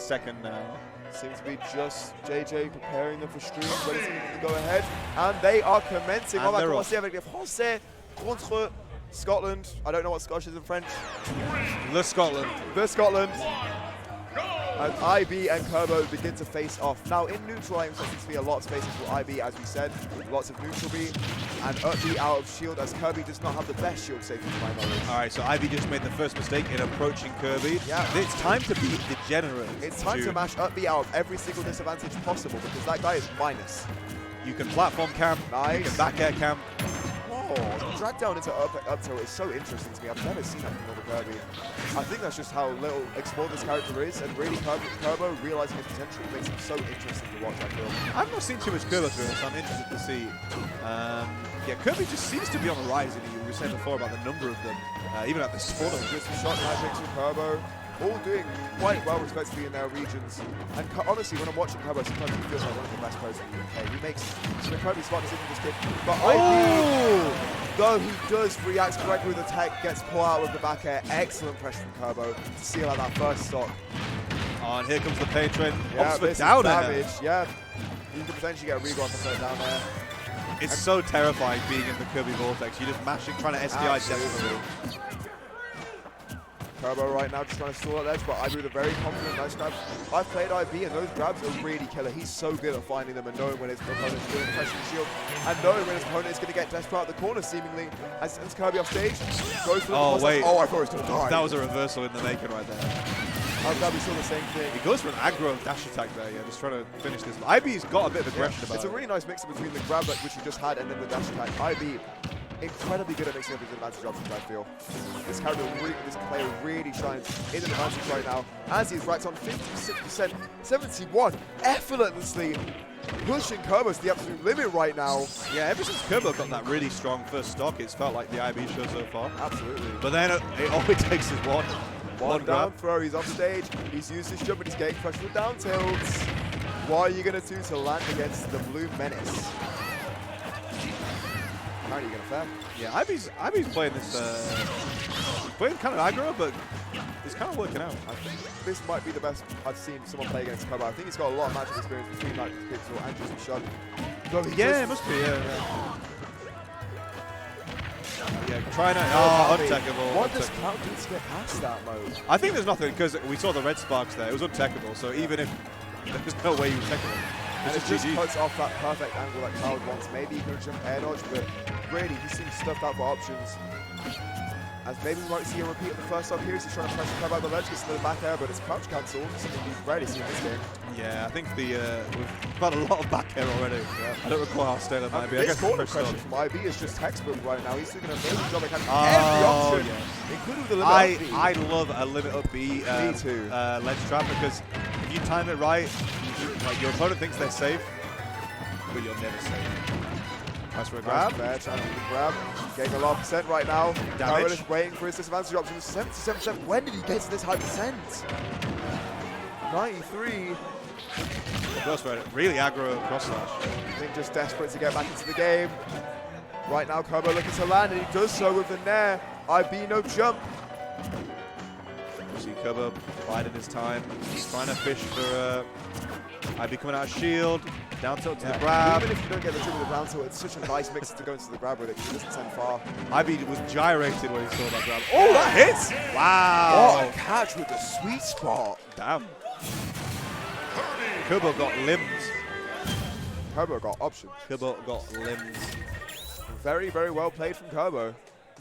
second now. Seems to be just JJ preparing them for stream, ready to go ahead. And they are commencing. And On va they're commencer avec les Français contre Scotland. I don't know what Scottish is in French. The Scotland. The Scotland. And IB and Kerbo begin to face off. Now in neutral, I'm expecting to be a lot of spaces for IB, as we said. Lots of neutral B. And up B out of shield, as Kirby does not have the best shield safety to my knowledge. All right, so IB just made the first mistake in approaching Kirby. Yeah. It's time to be degenerate. It's time to mash up B out of every single disadvantage possible, because that guy is minus. You can platform camp, Nice. you can back air camp. Oh, drag down into up tilt is so interesting to me. I've never seen that from another Kirby. I think that's just how little explored this character is, and really Kerbo realizing his potential makes him so interesting to watch, I feel. I've not seen too much Kirby through this, so I'm interested to see. Yeah, Kirby just seems to be on the rise, and you were saying before about the number of them, even at this tournament. Just some shot magics from Kerbo, all doing quite well respectively in their regions. And honestly, when I'm watching Kerbo, sometimes he feels like one of the best players in the UK. He makes the Kirby smart decision this kid. But IB, though he does react correctly with the tech, gets pulled out with the back air. Excellent pressure from Kerbo to seal out that first stock. Oh, and here comes the pain train. Yeah, Oxford this down is air. damage. Yeah, you could potentially get a regon from down there. It's so terrifying being in the Kirby Vortex. You're just mashing, trying to SDI desperately. Kerbo right now just trying to stall that ledge, but IB with a very confident nice grab. I've played IB and those grabs are really killer. He's so good at finding them and knowing when his opponent is doing pressure the shield and knowing when his opponent is going to get desperate out the corner seemingly. As Kirby off stage, goes for the Oh, wait. Oh, I thought he was going to die. That was a reversal in the making right there. I'm glad we saw the same thing. He goes for an aggro dash attack there, yeah, just trying to finish this. IB's got a bit of aggression about It's a really nice mix between the grab which he just had and then the dash attack. IB incredibly good at mixing up his advantage options, I feel. This character, this player really shines in an advantage right now, as he's racked on 56%, 71, effortlessly pushing Kerbo to the absolute limit right now. Yeah, ever since Kerbo got that really strong first stock, it's felt like the IB show so far. Absolutely. But then all it takes is one One down grab. throw, he's off stage, he's used his jump, but he's getting crushed with down tilts. What are you going to do to land against the Blue Menace? How are you going to fare? Yeah, IB's playing this, playing kind of aggro, but it's kind of working out. I think this might be the best I've seen someone play against Kerbo. I think he's got a lot of matchup experience between like Pixel and Just Shun. Yeah, it must be, yeah. Yeah, trying to, untechable. What does Cloud do to get past that mode? I think there's nothing, because we saw the red sparks there. It was untechable, so even if there's no way you would techable. And it just cuts off that perfect angle that Cloud wants. Maybe he could jump air dodge, but really he seems stuffed out for options. As maybe we might see a repeat of the first up here as he's trying to pressure Cloud out the ledge, gets to the back air, but it's crouch cancel, something we've rarely seen in this game. Yeah, I think we've had a lot of back air already. Yeah. I don't recall how stale it might be. I guess corner pressure from IB is just textbook right now. He's doing an amazing job at every option, including the limit up B. I love a limit up B Me too. ledge trap, because if you time it right, like your opponent thinks they're safe, but you're never safe. Nice for a grab. Fair chance for the grab. Getting a lot of percent right now. Damage. Is waiting for his disadvantage option. 77%. When did he get to this high percent? 93. Goes for it. Really aggro cross slash. I think just desperate to get back into the game. Right now, Kerbo looking to land, and he does so with the nair. IB no jump. You see Kerbo biding his time. He's trying to fish for IB coming out of shield. Down tilt to the grab. Even if you don't get the triple with the down tilt, it's such a nice mix to go into the grab with it, because it doesn't send far. IB was gyrated when he saw that grab. Oh, that hits! Wow! What a catch with the sweet spot. Damn. Kerbo got limbs. Kerbo got options. Kerbo got limbs. Very, very well played from Kerbo.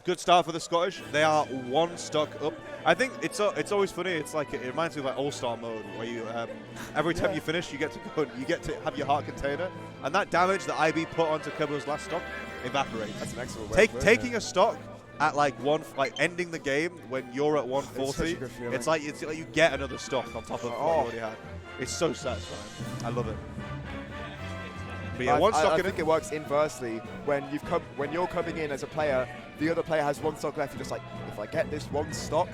Good start for the Scottish. They are one stock up. I think it's always funny. It's like it reminds me of like All-Star mode, where you every time you finish, you get to go, you get to have your heart container, and that damage that IB put onto Kerbo's last stock evaporates. That's an excellent way. Taking a stock at like ending the game when you're at 140. It's like you get another stock on top of what you already had. It's so satisfying. I love it. But yeah, one stock. I think it works inversely when you're coming in as a player. The other player has one stock left. You're just like, if I get this one stock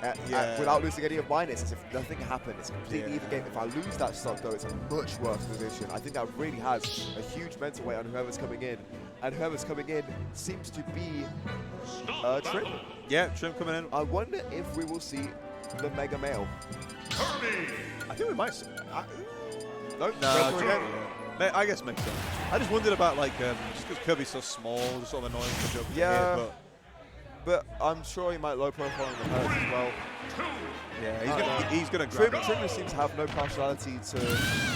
without losing any of mine, it's as if nothing happened. It's a completely even game. If I lose that stock, though, it's a much worse position. I think that really has a huge mental weight on whoever's coming in. And whoever's coming in seems to be Trim. Yeah, Trim coming in. I wonder if we will see the Mega Male. I think we might. Nope. No, go for it again. I guess makes sense. I just wondered about like just because Kirby's so small, just sort of annoying for Joker. Yeah. To hit, But I'm sure he might low profile in the hurts as well. yeah, he's gonna grab it. Trim seems to have no partiality to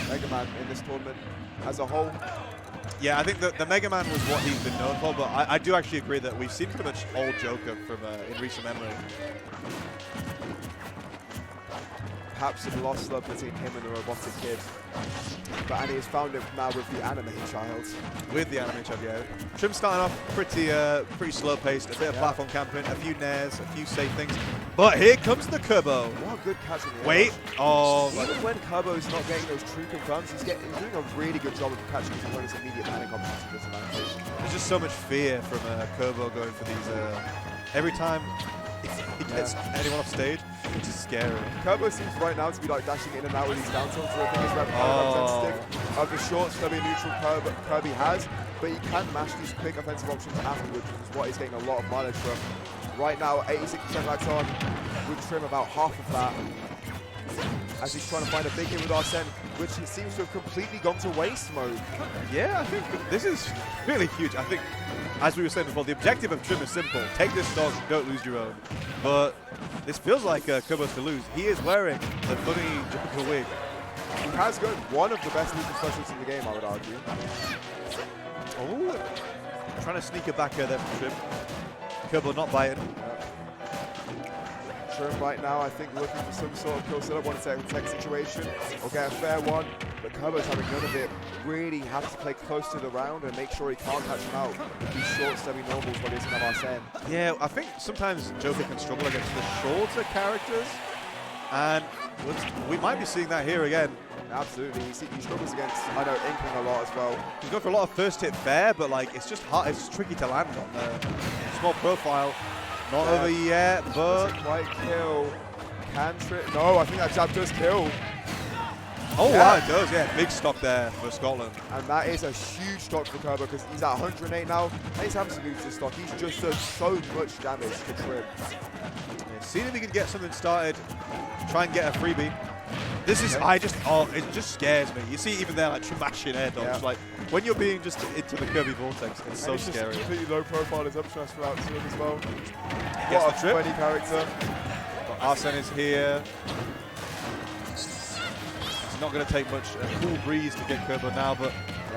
Mega Man in this tournament as a whole. Yeah, I think that the Mega Man was what he's been known for, but I do actually agree that we've seen pretty much all Joker from in recent memory. Perhaps some lost love between him and the robotic kid. And he has found it now with the anime child. With the anime child, yeah. Trim's starting off pretty slow paced, a bit of platform camping, a few nairs, a few safe things. But here comes the Kerbo. What a good catch in the air. Wait. Oh. Even when Kerbo's not getting those true confirms, he's doing a really good job of catching his opponent's immediate panic options to disadvantage. There's just so much fear from Kerbo going for these. Every time he gets anyone off stage, which is scary. Kerbo seems right now to be like dashing in and out with these down tilts, so I think it's representative of the short, stubby, neutral Kirby has, but he can mash these quick offensive options afterwards, which is what he's getting a lot of mileage from. Right now, 86% lags on, with Trim about half of that, as he's trying to find a big hit with Arsene, which it seems to have completely gone to waste mode. Yeah, I think this is really huge. I think, as we were saying before, the objective of Trim is simple. Take this stock, don't lose your own. But this feels like Kerbo's to lose. He is wearing the funny Joker wig. He has got one of the best neutral specials in the game, I would argue. Oh, trying to sneak it back there from Trim. Kerbo not biting. Trim right now, I think, looking for some sort of kill setup, one tech situation, or get a fair one. But Kerbo's having none of it. Really has to play close to the round and make sure he can't catch him out with these short, stubby normals when he doesn't have Arsene. Yeah, I think sometimes Joker can struggle against the shorter characters, and we might be seeing that here again. Absolutely, he struggles against, I know, Inkling a lot as well. He's going for a lot of first hit fair, but like it's just hard, it's tricky to land on the small profile. Not over yet, but doesn't quite kill. Can trip? No, I think that jab does kill. Oh wow, it does, yeah. Big stock there for Scotland. And that is a huge stock for Kerbo because he's at 108 now. And he's having to lose this stock. He's just done so much damage to Trim. Yeah, seeing if he can get something started, try and get a freebie. This is, it just scares me. You see even there, like, mashing air dodge. Like, when you're being just into the Kirby Vortex, it's so scary. Just completely low profile his up smash throughout to him as well. Gets what the trip. 20 character. But Arsene is here. It's not going to take much cool breeze to get Kerbo now, but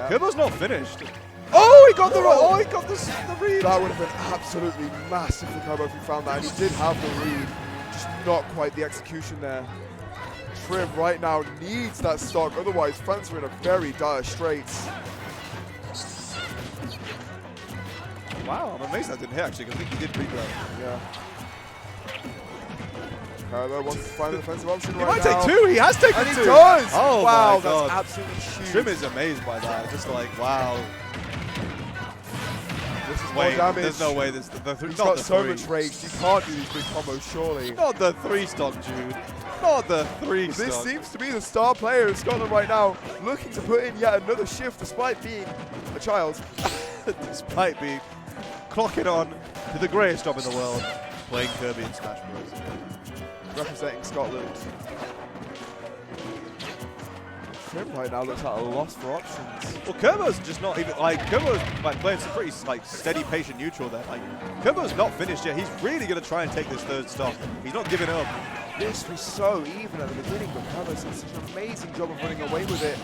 Kerbo's not finished. Oh, he got the read. That would have been absolutely massive for Kerbo if he found that, and he did have the read, just not quite the execution there. Trim right now needs that stock, otherwise fans are in a very dire straits. Wow, I'm amazed that didn't hit actually, because I think he did read that. Yeah. Kerbo wants to find an offensive option right now. He might take two, he has taken two. And he does! Oh wow, my God. that's absolutely huge. Trim is amazed by that, just like, wow. This is more damage. There's no way this, He's got so much rage, you can't do these big combos, surely. Not the 3-stock, Jude. Not the 3-stock. This seems to be the star player in Scotland right now, looking to put in yet another shift despite being a child. Despite being clocking on to the greatest job in the world, playing Kirby in Smash Bros. Representing Scotland. Trim right now looks like a loss for options. Well, Kerbo's just not even, like, Kerbo's like playing some pretty like steady, patient neutral there. Like, Kerbo's not finished yet. He's really going to try and take this third stock. He's not giving up. This was so even at the beginning, but Kerbo's done such an amazing job of running away with it.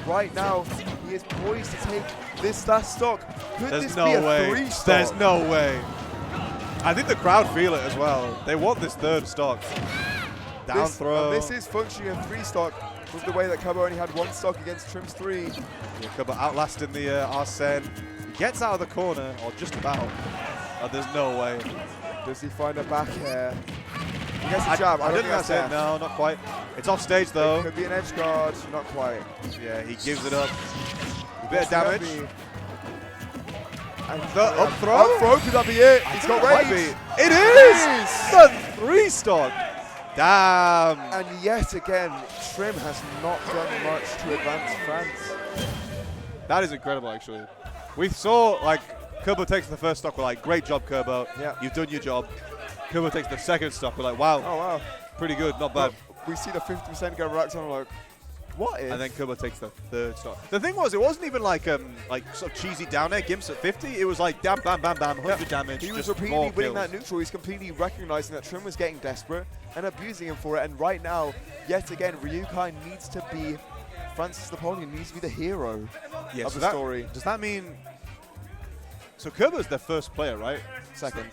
Right now, he is poised to take this last stock. Could this be a 3-stock? There's no way. I think the crowd feel it as well. They want this third stock. Down throw. This is functioning a 3-stock with the way that Kerbo only had 1 stock against Trim's 3. Yeah, Kerbo outlasting the Arsene. He gets out of the corner, or just about. Oh, there's no way. Does he find a back air? He gets a jab. I don't think that's it. No, not quite. It's off stage though. It could be an edge guard. Not quite. Yeah, he gives it up. A bit of damage. And the up throw? Up throw, could that be it? He's got rage. It is! The 3-stock. Damn. And yet again, Trim has not done much to advance France. That is incredible, actually. We saw, like, Kerbo takes the first stock. We're like, great job, Kerbo. Yeah. You've done your job. Kerbo takes the second stock. We're like, wow. Oh, wow. Pretty good, not bad. we see the 50% go racks on, like, what is? And then Kubo takes the third stock. The thing was, it wasn't even like sort of cheesy down air gimps at 50. It was like bam, bam, bam, bam, 100 damage. He was just repeatedly more winning kills. that neutral. He's completely recognizing that Trim was getting desperate and abusing him for it. And right now, yet again, Ryukai needs to be Francis Napoleon, needs to be the hero of the story. Does that mean? So Kubo's their first player, right? Second.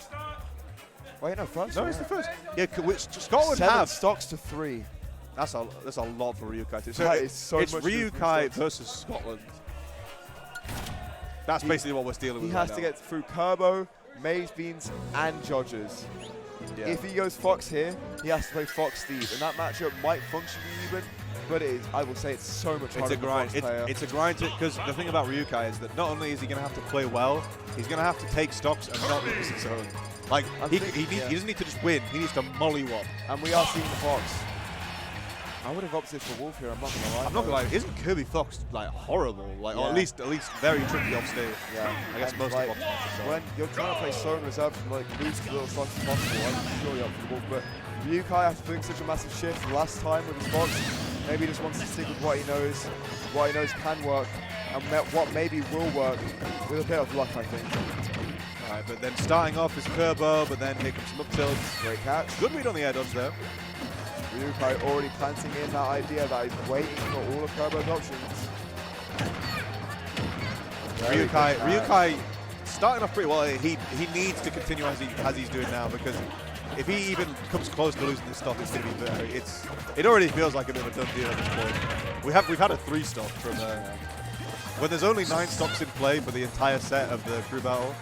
Wait, no, first. No, right? it's the first. Yeah, which Scotland 7 have. stocks to 3. That's a lot for Ryukai too. So That is so it's much Ryukai difference. versus Scotland. That's basically what we're dealing He with. has right to now. get through Kerbo, Maze Beans, and Jodgers. Yeah. If he goes Fox here, he has to play Fox Steve, and that matchup might function even, but it is, I will say it's so much It's harder a for grind. Fox player. It's a grind because the thing about Ryukai is that not only is he going to have to play well, he's going to have to take stocks and not lose his own. Like he doesn't need to just win. He needs to mollywop. And we are seeing the Fox. I would have opted for Wolf here. I'm not gonna lie. I'm not gonna lie. Isn't Kirby Fox like horrible? Like or at least very tricky off stage. Yeah. I guess And most like, of Fox matches are. when you're trying to play so in reserve and like lose as little stocks as possible, I'm surely up for the Wolf. But Ryukai, after doing such a massive shift last time with his Fox, maybe he just wants to stick with what he knows can work, and what maybe will work with a bit of luck, I think. Alright, but then starting off is Kerbo, but then here comes some up tilts. Great catch. Good read on the air dodge there. Ryukai already planting in that idea that he's waiting for all of Kerbo's options. Ryukai starting off pretty well. He needs to continue as he's doing now, because if he even comes close to losing this stock, it's going to be it already feels like a bit of a done deal at this point. We've had a 3 stock from when there's only 9 stocks in play for the entire set of the crew battle.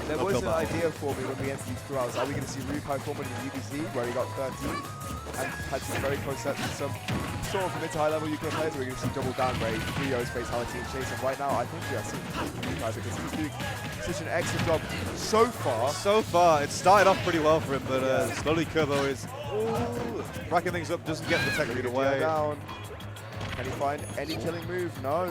There was an idea for me when we entered these throughout. Are we going to see Ryukai form in the UBC where he got 13 and had some very close sets with some sort of mid to high level UK players? Or are we going to see double down where Rio's face Hality and Chase? And right now, I think we are seeing Ryukai because he's doing such an excellent job so far. So far, it started off pretty well for him, but slowly Kerbo is racking things up, doesn't get the tech lead away. Down. Can he find any killing move? No.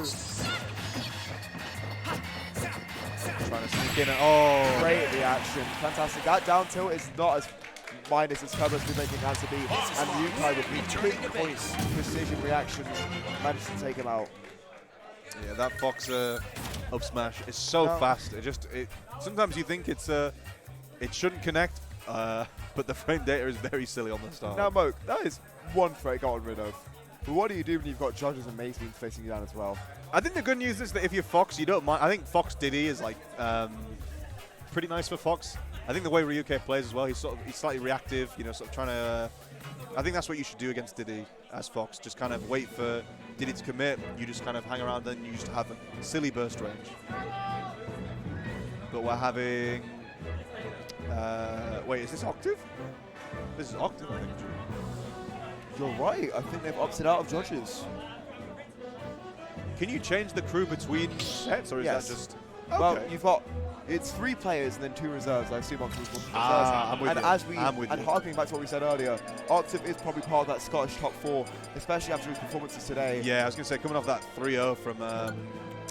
Trying to sneak in. Oh, Great reaction. Fantastic. That down tilt is not as minus as Kerbo's been making out to be. And Ryukai with pinpoint precision reactions managed to take him out. yeah, that Fox up smash is so fast. Sometimes you think it shouldn't connect, but the frame data is very silly on the start. Now, Moke, that is one threat gotten rid of. But what do you do when you've got Judges and Maze Beans facing you down as well? I think the good news is that if you're Fox, you don't mind. I think Fox Diddy is like pretty nice for Fox. I think the way Ryukai plays as well, he's slightly reactive, sort of trying to. I think that's what you should do against Diddy as Fox. Just kind of wait for Diddy to commit. You just kind of hang around, and you just have a silly burst range. But we're having. Wait, is this Octave? This is Octave, I think. You're right. I think they've opted out of Judges. Can you change the crew between sets, or is Yes. that just? Well, you've got it's 3 players and then 2 reserves. I assume Octave was 1 reserves. I'm with and you. as we I'm with you. harking back to what we said earlier, Octave is probably part of that Scottish top 4, especially after his performances today. Yeah, I was going to say, coming off that 3-0 from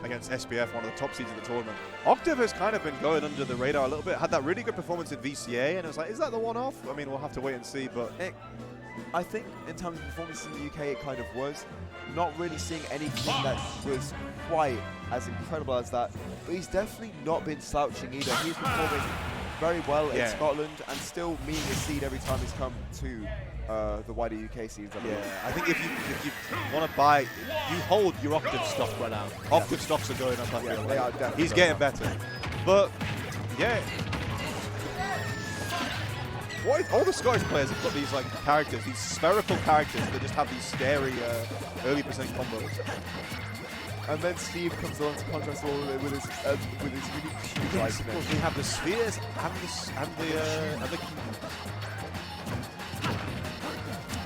against SPF, one of the top seeds of the tournament, Octave has kind of been going under the radar a little bit. Had that really good performance in VCA, and it was like, is that the one-off? I mean, we'll have to wait and see, but. I think in terms of performance in the UK, it kind of was. Not really seeing anything that was quite as incredible as that. But he's definitely not been slouching either. He's performing very well in Scotland and still meeting a seed every time he's come to the wider UK seeds. I think if you want to buy, you hold your Octave stock right now. Octave stocks are going up. I feel they like. are definitely He's going getting up. better. But, yeah. All the Scottish players have got these like characters, these spherical characters that just have these scary early percent combos. And then Steve comes along to contrast all of it with his unique huge Yes, of course, we have the spheres and the cubes.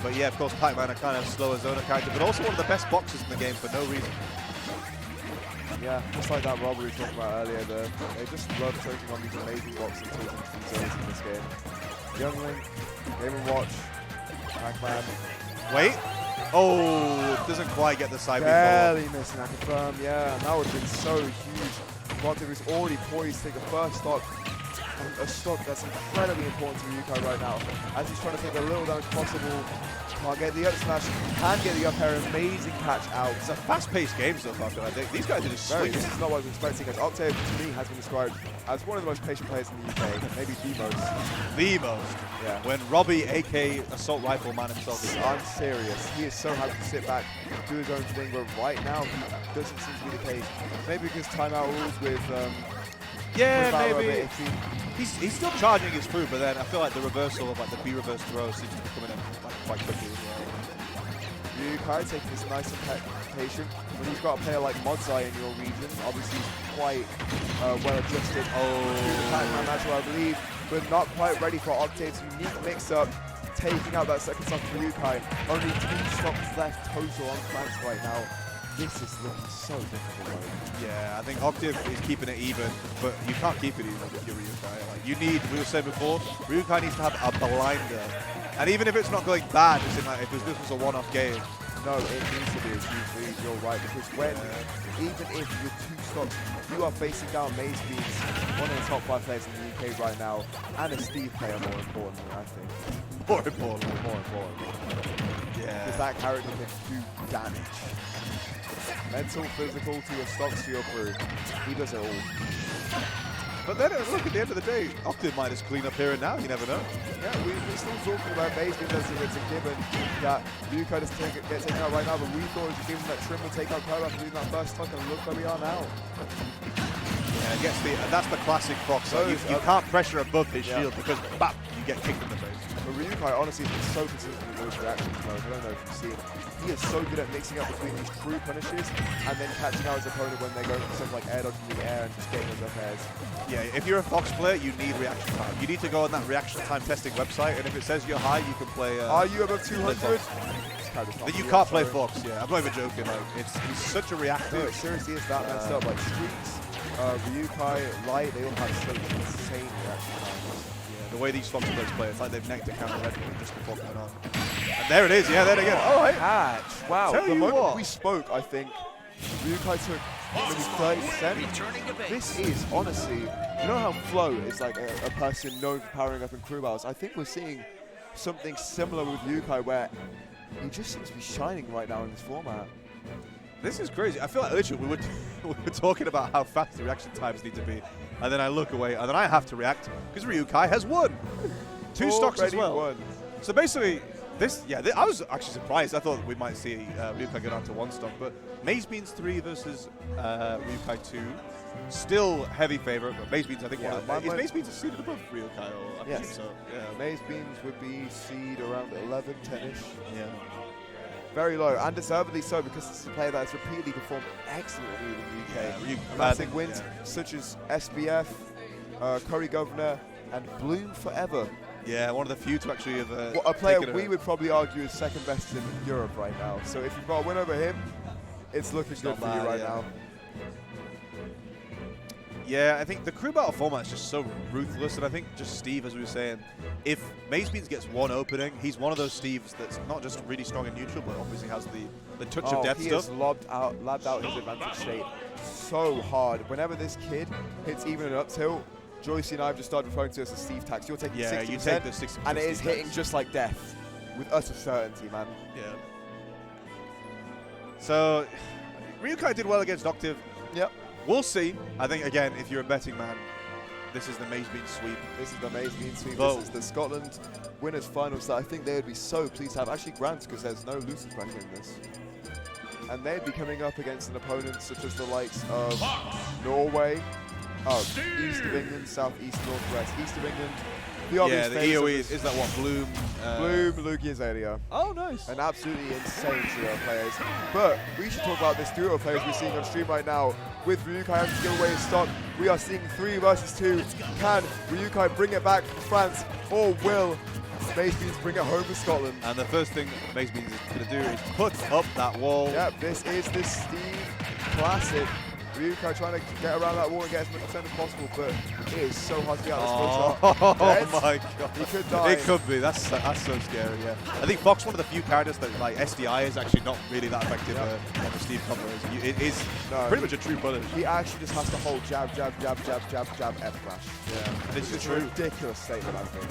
But yeah, of course, Pac-Man are kind of slower zoner character, but also one of the best boxers in the game for no reason. Yeah, just like that Rob we were talking about earlier, they just love choking on these amazing boxing tools and zones in this game. Youngling, Game & Watch, Pac-Man. Wait. Oh, doesn't quite get the side Barely missing that confirm, yeah. And that would have been so huge. Octave was already poised to take the first stock. a stock that's incredibly important to Ryukai right now, as he's trying to take a little damage possible. Can't get the up smash, can get the up air, amazing catch out. It's a fast-paced game so far, I think. These guys are just Very, swinging. this is not what I was expecting, as Octave, to me, has been described as one of the most patient players in the UK, maybe the most. The most. Yeah. When Robbie, a.k.a. Assault Rifle Man himself, is I'm serious. He is so happy to sit back, do his own thing, but right now, he doesn't seem to be the case. Maybe because timeout rules with yeah, Valor a maybe. bit iffy. He's still charging his through, but then I feel like the reversal of like the B reverse throw seems to be coming in like, quite quickly as well. Ryukai taking this nice and patient. When you've got a player like Modzai in your region, obviously quite well adjusted to the Pac-Man match, I believe, but not quite ready for Octave's unique mix-up, taking out that second stock for Ryukai. Only 2 stocks left total on France right now. This is looking so difficult. Yeah, I think Octave is keeping it even, but you can't keep it even with your Ryukai. Like, you need, we were saying before, Ryukai needs to have a blinder. And even if it's not going bad, it's in like, if this was a one-off game. No, it needs to be a huge lead, you're right, because when, even if with 2 stocks, you are facing down Maze Beans, one of the top 5 players in the UK right now, and a Steve player, more importantly, I think. More important. More important. Yeah. Because that character can do damage. Mental, physical, to your stocks, to your crew. He does it all. But then, look, at the end of the day, Octave might just clean up here and now, you never know. Yeah, we're still talking about Maze Beans as if it's a given that Ryukai doesn't get taken out right now, but we thought it was a given that Trim would take out Curve after doing that first stock, and look where we are now. Yeah, it gets the, and that's the classic Fox. Like, you can't pressure above his shield because, bap, you get kicked in the face. But Ryukai honestly has been so consistent with those reactions mode. I don't know if you've seen. He is so good at mixing up between these true punishes and then catching out his opponent when they're going for something like air dodge in the air and just getting those up airs. Yeah, if you're a Fox player, you need reaction time. You need to go on that reaction time testing website, and if it says you're high, you can play. Are you above 200? Then you can't play Fox. Yeah, I'm not even joking. Like, he's such a reactive. No, it seriously is that messed up. Like Streaks, Ryukai, Light, they all have such insane reaction times. The way these Fox players play, it's like they've necked a counter red just before coming on. And there it is, yeah, there again. Oh, hey. Catch. Wow. Tell the you moment what. we spoke, I think, Ryukai took maybe 30%. This is, honestly, you know how Flo is like a person known for powering up in crew battles? I think we're seeing something similar with Ryukai where he just seems to be shining right now in this format. This is crazy. I feel like literally we were talking about how fast the reaction times need to be, and then I look away, and then I have to react because Ryukai has won. 2 stocks as well. Won. So basically, I was actually surprised. I thought we might see Ryukai go down to 1 stock, but Maze Beans 3 versus Ryukai 2. Still heavy favorite, but Maze Beans I think is Maze Beans a seeded above Ryukai? Or I yes. presume so. Yeah. Maze Beans would be seed around 11, 10-ish. Yeah. Very low, and deservedly so, because it's a player that has repeatedly performed excellently in the UK. Yeah, Massive wins such as SBF, Curry Governor, and Bloom Forever. Yeah, one of the few to actually have a player we would probably argue is second best in Europe right now. So if you've got a win over him, it's looking good for you right now. Yeah, I think the crew battle format is just so ruthless, and I think just Steve, as we were saying, if Maze Beans gets 1 opening, he's one of those Steves that's not just really strong in neutral, but obviously has the touch of death he stuff. Has labbed out his advantage state so hard. Whenever this kid hits even an up tilt, Joyce and I have just started referring to it as a Steve tax. You're taking 60%, you take the 60%, and it is hitting just like death, with utter certainty, man. Yeah. So, Ryukai did well against Octave. Yep. We'll see. I think, again, if you're a betting man, this is the Maze Beans sweep. This is the Maze Beans sweep. Vote. This is the Scotland winners finals that I think they would be so pleased to have. Actually, grants, because there's no losers bracket in this. And they'd be coming up against an opponent such as the likes of Norway, East of England, South East, Northwest, East of England. The obvious the EOE, is that what, Bloom? Bloom, Lugia, Zalia. Oh, nice. An absolutely insane trio of players. But we should talk about this duo of players we're seeing on stream right now. With Ryukai having to give away his stock, we are seeing 3 versus 2. Can Ryukai bring it back for France, or will Maze Beans bring it home for Scotland? And the first thing Maze Beans is going to do is put up that wall. Yep, this is the Steve classic. Ryuko trying to get around that wall and get as much percent as possible, but it is so hard to get out of this Oh shot. my god. He could die. It could be. That's so scary, yeah. I think Fox, one of the few characters that, like, SDI is actually not really that effective on the Steve combos. It is pretty much a true punish. He actually just has to hold jab, jab, jab, jab, jab, jab, F smash. Yeah, and it's It's true. a ridiculous statement, I think.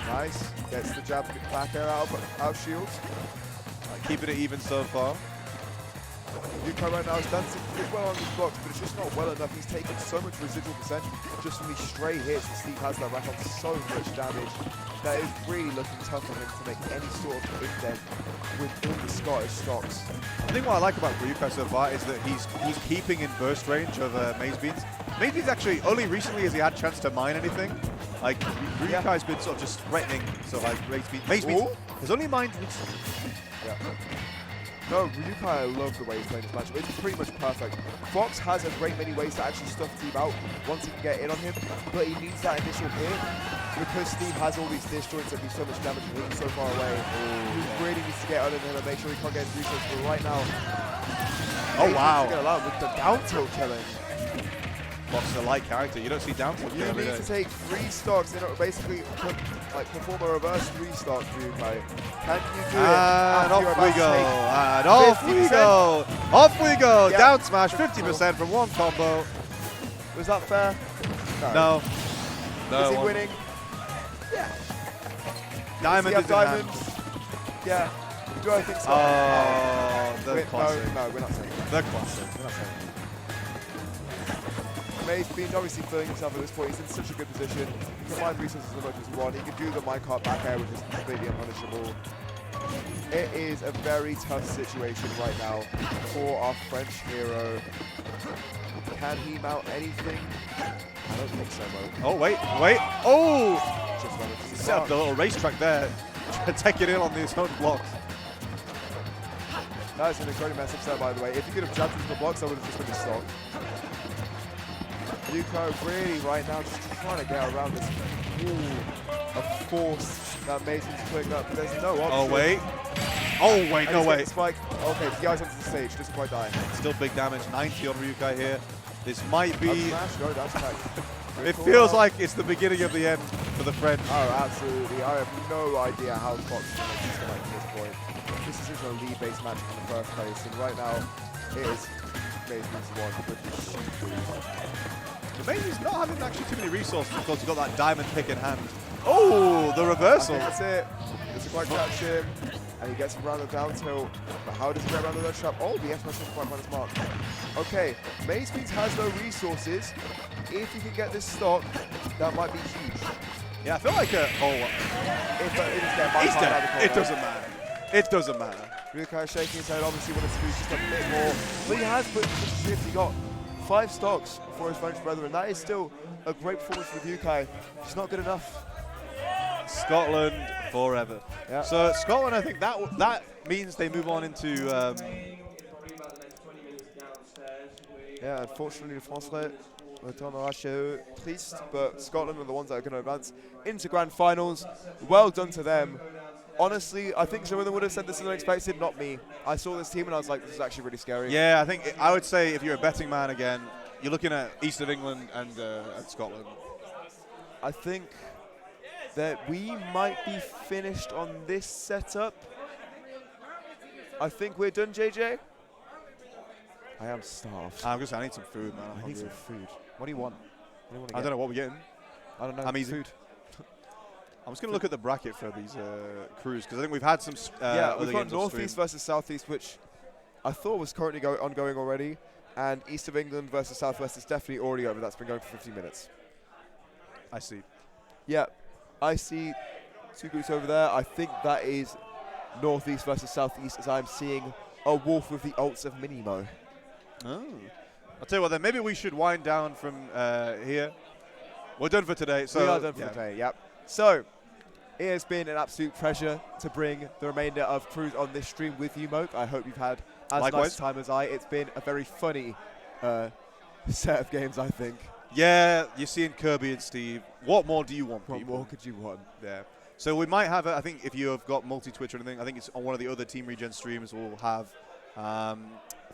Nice. Gets the jab back air out of shield. Keeping it even so far. Ryuko right now is dancing pretty well on these blocks, but it's just not well enough. He's taking so much residual percent just from these stray hits, and Steve has that rack on so much damage that is really looking tough for him to make any sort of indent within the Scottish stocks. I think what I like about Ryuko so far is that he's keeping in burst range of Maze Beans. Maze Beans actually, only recently has he had a chance to mine anything. Like, Ryuko's been sort of just threatening, so like Maze Beans. Maze Beans has only mined recently. Yeah. No, Ryukai, I love the way he's playing this matchup. It's pretty much perfect. Fox has a great many ways to actually stuff Steve out once he can get in on him, but he needs that initial hit because Steve has all these disjoints that do so much damage and he's so far away. He really needs to get on him and make sure he can't get his resources, but right now, wow. Going to allow him with the down tilt killing. Fox is a light character. You don't see down tilt You need to take 3 stocks in order to basically perform a reverse 3 stock, Ryukai. Can you do it? And off we go. And off we go. Off we go. Yeah. Down smash, 50% from one combo. Was that fair? No. Is he winning? Yeah. Diamond Does is he in have hand. diamonds? Yeah. Do I think so? Oh, the classic. No, we're not saying that. The classic. We're not saying that. Maze Bean obviously feeling himself at this point. He's in such a good position. He can find resources as much as he wants. He can do the minecart back air, which is completely unpunishable. It is a very tough situation right now for our French hero. Can he mount anything? I don't think so, Mo. Oh, wait. Oh! Just managed to Set up the little racetrack there. Take it in on these own blocks. That is an incredible message there, by the way. If you could have jumped into the blocks, I would have just been a stop. Ryuko really right now just trying to get around this wall of force that Mason's putting up. There's no option. Oh, wait. Oh, wait, no way. Spike. Okay, the guy's onto the stage, doesn't quite die. Still big damage, 90 on Ryukai here. This might be... Smash, no, that's back. It feels like it's the beginning of the end for the French. Oh, absolutely. I have no idea how Fox is going to make this at this point. This is just a lead-based match in the first place, and right now, it is Mason's one with the huge lead. The Mason's not having actually too many resources because he's got that diamond pick in hand. Oh, the reversal. That's it. Doesn't quite catch him, and he gets around the down tilt. But how does he get around the ledge trap? Oh, the F-smash doesn't quite find his mark. Okay, Maze Beans has no resources. If he can get this stock, that might be huge. Yeah, I feel like If he's dead. It doesn't matter. It doesn't matter. Ryukai shaking his head, obviously wanted to do just a bit more. But he has put such a shift. He got 5 stocks for his French brethren. That is still a great performance with Ryukai. It's not good enough. Scotland forever. Yeah. So Scotland, I think that means they move on into... Yeah, unfortunately, the Français retourne au HE. Triste, but Scotland are the ones that are going to advance into grand finals. Well done to them. Honestly, I think some of them would have said this is unexpected, not me. I saw this team and I was like, this is actually really scary. Yeah, I think I would say if you're a betting man again, you're looking at East of England and Scotland. I think that we might be finished on this setup. I think we're done, JJ. I am starved. I need some food, man. I need some food. What do you want? What do you want to I get? don't know what we're getting. I don't know. I'm easy. Food. I'm just going to look at the bracket for these crews because I think we've had some yeah, other we've got games on Northeast stream. versus Southeast, which I thought was currently ongoing already, and East of England versus Southwest is definitely already over. That's been going for 15 minutes. I see. Yeah, I see 2 groups over there. I think that is Northeast versus Southeast, as I'm seeing a wolf with the ults of Minimo. Oh. I'll tell you what then, maybe we should wind down from here. We're done for today. So we are done for today, yep. So, it has been an absolute pleasure to bring the remainder of crews on this stream with you, Moke. I hope you've had as nice a time as I. It's been a very funny set of games, I think. Yeah, you're seeing Kirby and Steve. What more do you want, What people? more could you want? Yeah. So we might have, I think if you have got multi-Twitch or anything, I think it's on one of the other Team Regen streams we'll have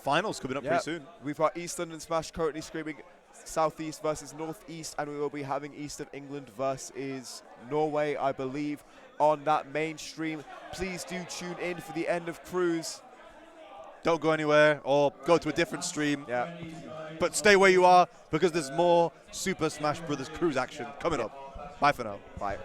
finals coming up pretty soon. We've got East London Smash currently screaming Southeast versus Northeast, and we will be having East of England versus Norway, I believe, on that main stream. Please do tune in for the end of Cruise. Don't go anywhere or go to a different stream. Yeah. But stay where you are because there's more Super Smash Brothers Cruise action coming up. Bye for now. Bye.